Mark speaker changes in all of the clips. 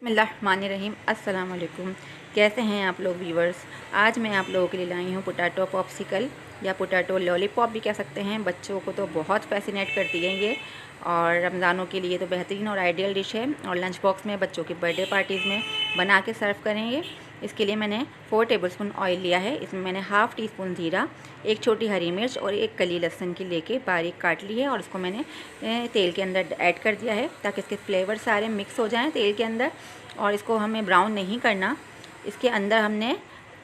Speaker 1: बिस्मिल्लाहिर्रहमानिर्रहीम। अस्सलाम वालेकुम। कैसे हैं आप लोग व्यूवर्स। आज मैं आप लोगों के लिए लाई हूँ पोटैटो पॉप्सिकल या पोटैटो लॉलीपॉप भी कह सकते हैं। बच्चों को तो बहुत फैसिनेट करती है ये, और रमज़ानों के लिए तो बेहतरीन और आइडियल डिश है। और लंच बॉक्स में बच्चों की बर्थडे पार्टीज़ में बना के सर्व करेंगे। इसके लिए मैंने 4 टेबलस्पून ऑयल लिया है। इसमें मैंने हाफ़ टी स्पून ज़ीरा, एक छोटी हरी मिर्च और एक कली लहसुन की लेके बारीक काट ली है, और इसको मैंने तेल के अंदर ऐड कर दिया है ताकि इसके फ्लेवर सारे मिक्स हो जाएं तेल के अंदर। और इसको हमें ब्राउन नहीं करना। इसके अंदर हमने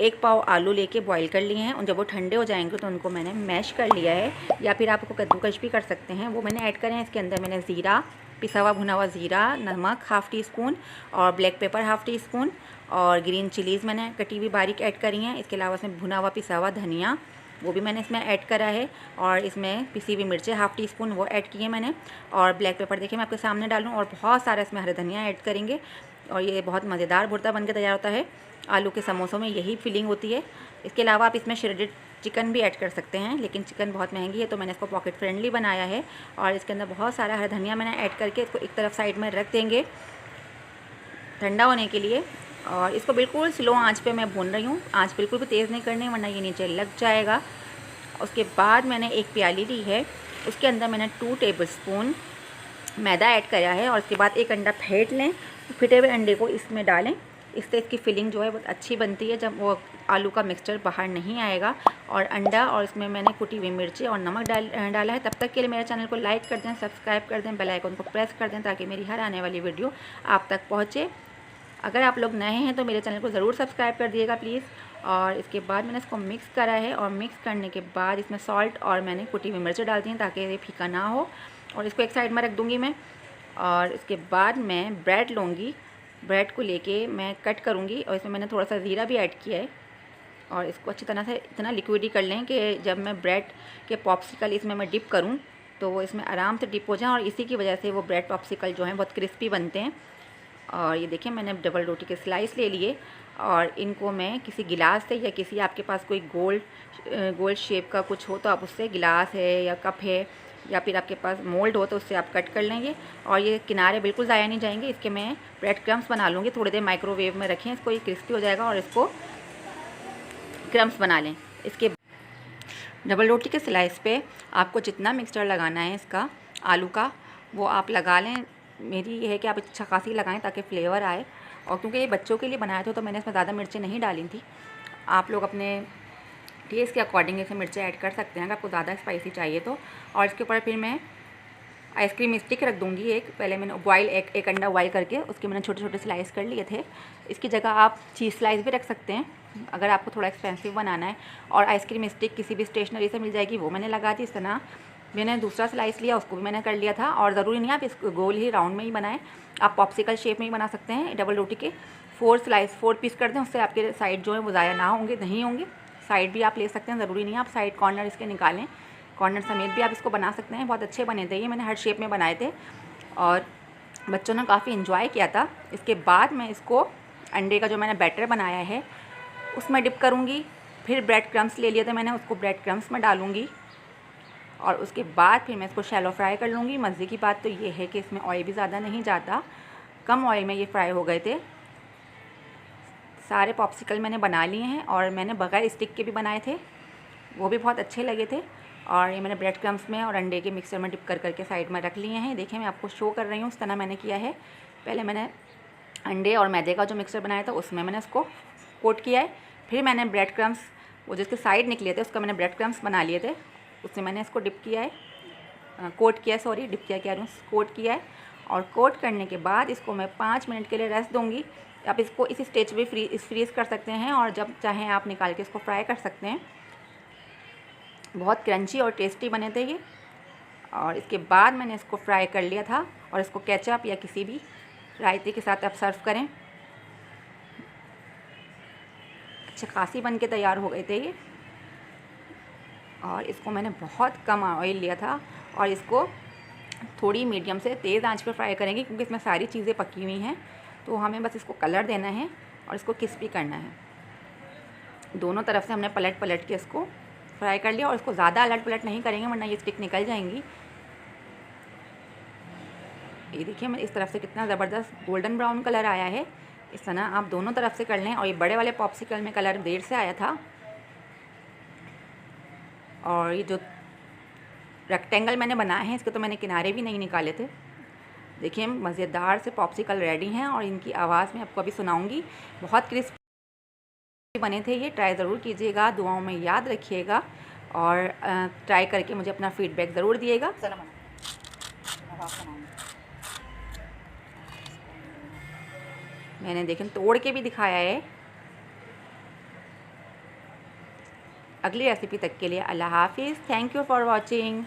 Speaker 1: 1 पाव आलू लेके बॉईल कर लिए हैं, और जब वो ठंडे हो जाएंगे तो उनको मैंने मैश कर लिया है, या फिर आप उसको कद्दूकश भी कर सकते हैं। वो मैंने ऐड करें हैं। इसके अंदर मैंने ज़ीरा, पिसा हुआ भुना हुआ ज़ीरा, नमक हाफ़ टी स्पून और black pepper half tea spoon, और ग्रीन चिलीज़ मैंने कटी हुई बारीक ऐड करी हैं। इसके अलावा इसमें भुना हुआ पिसा हुआ धनिया वो भी मैंने इसमें ऐड करा है, और इसमें पिसी हुई मिर्चें हाफ़ टी स्पून वो ऐड किए मैंने, और ब्लैक पेपर देखिए मैं आपके सामने डालूँ, और बहुत सारा इसमें हरा धनिया ऐड करेंगे। और ये बहुत मज़ेदार भुर्ता बन के तैयार होता है। आलू के समोसों में यही फीलिंग होती है। इसके अलावा आप इसमें श्रेडेड चिकन भी ऐड कर सकते हैं, लेकिन चिकन बहुत महंगी है तो मैंने इसको पॉकेट फ्रेंडली बनाया है। और इसके अंदर बहुत सारा हरा धनिया मैंने ऐड करके इसको एक तरफ साइड में रख देंगे ठंडा होने के लिए। और इसको बिल्कुल स्लो आंच पे मैं भून रही हूँ। आंच बिल्कुल भी तेज़ नहीं करनी, वरना ये नीचे लग जाएगा। उसके बाद मैंने एक प्याली ली है, उसके अंदर मैंने 2 टेबलस्पून मैदा ऐड करा है, और उसके बाद एक अंडा फेंट लें। फिटे हुए अंडे को इसमें डालें। इससे इसकी फिलिंग जो है बहुत अच्छी बनती है, जब वो आलू का मिक्सचर बाहर नहीं आएगा। और अंडा, और इसमें मैंने कुटी हुई मिर्ची और नमक डाला है। तब तक के लिए मेरे चैनल को लाइक कर दें, सब्सक्राइब कर दें, बेल आइकन को प्रेस कर दें ताकि मेरी हर आने वाली वीडियो आप तक पहुँचे। अगर आप लोग नए हैं तो मेरे चैनल को ज़रूर सब्सक्राइब कर दिएगा प्लीज़। और इसके बाद मैंने इसको मिक्स करा है, और मिक्स करने के बाद इसमें सॉल्ट और मैंने कुटी हुई मिर्च डाल दी हैं ताकि ये फीका ना हो। और इसको एक साइड में रख दूँगी मैं। और इसके बाद मैं ब्रेड लूँगी, ब्रेड को लेके मैं कट करूँगी, और इसमें मैंने थोड़ा सा ज़ीरा भी ऐड किया है। और इसको अच्छी तरह से इतना लिक्विड ही कर लें कि जब मैं ब्रेड के पॉप्सिकल इसमें मैं डिप करूँ तो वो इसमें आराम से डिप हो जाए, और इसी की वजह से वो ब्रेड पॉप्सिकल जो हैं बहुत क्रिस्पी बनते हैं। और ये देखिए मैंने डबल रोटी के स्लाइस ले लिए, और इनको मैं किसी गिलास से, या किसी आपके पास कोई गोल शेप का कुछ हो तो आप उससे, गिलास है या कप है या फिर आपके पास मोल्ड हो तो उससे आप कट कर लेंगे। और ये किनारे बिल्कुल ज़ाया नहीं जाएंगे। इसके मैं ब्रेड क्रम्स बना लूँगी। थोड़ी देर माइक्रोवेव में रखें इसको, ये क्रिस्पी हो जाएगा, और इसको क्रम्स बना लें। इसके डबल रोटी के स्लाइस पे आपको जितना मिक्सचर लगाना है इसका आलू का वो आप लगा लें। मेरी ये है कि आप अच्छा खासी लगाएं ताकि फ्लेवर आए। और क्योंकि ये बच्चों के लिए बनाया था तो मैंने इसमें ज़्यादा मिर्चें नहीं डाली थी। आप लोग अपने टेस्ट के अकॉर्डिंग इसमें मिर्चें ऐड कर सकते हैं अगर आपको ज़्यादा स्पाइसी चाहिए तो। और इसके ऊपर फिर मैं आइसक्रीम स्टिक रख दूँगी एक। पहले मैंने बॉयल एक अंडा बॉयल करके उसके मैंने छोटे छोटे स्लाइस कर लिए थे। इसकी जगह आप चीज़ स्लाइस भी रख सकते हैं अगर आपको थोड़ा एक्सपेंसिव बनाना है। और आइसक्रीम स्टिक किसी भी स्टेशनरी से मिल जाएगी, वो मैंने लगा दी। इस तरह मैंने दूसरा स्लाइस लिया, उसको भी मैंने कर लिया था। और ज़रूरी नहीं आप इसको गोल ही राउंड में ही बनाएं, आप पॉप्सिकल शेप में ही बना सकते हैं। डबल रोटी के 4 पीस कर दें, उससे आपके साइड जो है वो ज़ाया ना होंगे, नहीं होंगे। साइड भी आप ले सकते हैं, ज़रूरी नहीं आप साइड कॉर्नर इसके निकालें, कॉर्नर समेत भी आप इसको बना सकते हैं। बहुत अच्छे बने थे ये, मैंने हर शेप में बनाए थे और बच्चों ने काफ़ी इन्जॉय किया था। इसके बाद मैं इसको अंडे का जो मैंने बैटर बनाया है उसमें डिप करूँगी। फिर ब्रेड क्रम्स ले लिए थे मैंने, उसको ब्रेड क्रम्स में डालूँगी। और उसके बाद फिर मैं इसको शैलो फ्राई कर लूँगी। मज़े की बात तो ये है कि इसमें ऑयल भी ज़्यादा नहीं जाता, कम ऑयल में ये फ्राई हो गए थे। सारे पॉप्सिकल मैंने बना लिए हैं, और मैंने बगैर स्टिक के भी बनाए थे, वो भी बहुत अच्छे लगे थे। और ये मैंने ब्रेड क्रम्स में और अंडे के मिक्सर में डिप कर करके साइड में रख लिए हैं। देखिए मैं आपको शो कर रही हूँ, उस तरह मैंने किया है। पहले मैंने अंडे और मैदे का जो मिक्सर बनाया था उसमें मैंने इसको कोट किया है। फिर मैंने ब्रेड क्रम्स, वो जिसके साइड निकले थे उसका मैंने ब्रेड क्रम्स बना लिए थे, उससे मैंने इसको डिप किया है, कोट किया है, सॉरी डिप किया कह रही हूँ, कोट किया है। और कोट करने के बाद इसको मैं 5 मिनट के लिए रेस्ट दूँगी। आप इसको इस स्टेज पे फ्रीज़ कर सकते हैं, और जब चाहें आप निकाल के इसको फ्राई कर सकते हैं। बहुत क्रंची और टेस्टी बने थे ये। और इसके बाद मैंने इसको फ्राई कर लिया था, और इसको केचप या किसी भी रायते के साथ आप सर्व करें। अच्छे खासी बन के तैयार हो गए थे ये। और इसको मैंने बहुत कम ऑयल लिया था, और इसको थोड़ी मीडियम से तेज़ आंच पर फ्राई करेंगे क्योंकि इसमें सारी चीज़ें पकी हुई हैं। तो हमें बस इसको कलर देना है और इसको क्रिस्पी करना है। दोनों तरफ से हमने पलट पलट के इसको फ्राई कर लिया, और इसको ज़्यादा अलट पलट नहीं करेंगे वरना ये स्टिक निकल जाएंगी। ये देखिए मैं इस तरफ से कितना ज़बरदस्त गोल्डन ब्राउन कलर आया है। इस तरह आप दोनों तरफ से कर लें। और ये बड़े वाले पॉप्सिकल में कलर देर से आया था, और ये जो रेक्टेंगल मैंने बनाए हैं इसके तो मैंने किनारे भी नहीं निकाले थे। देखिए मज़ेदार से पॉप्सिकल रेडी हैं और इनकी आवाज़ मैं आपको अभी सुनाऊंगी। बहुत क्रिस्पी बने थे ये। ट्राई ज़रूर कीजिएगा, दुआओं में याद रखिएगा और ट्राई करके मुझे अपना फ़ीडबैक ज़रूर दिएगा। मैंने देखें तोड़ के भी दिखाया है। अगली रेसिपी तक के लिए अल्लाह हाफिज़। Thank you for watching.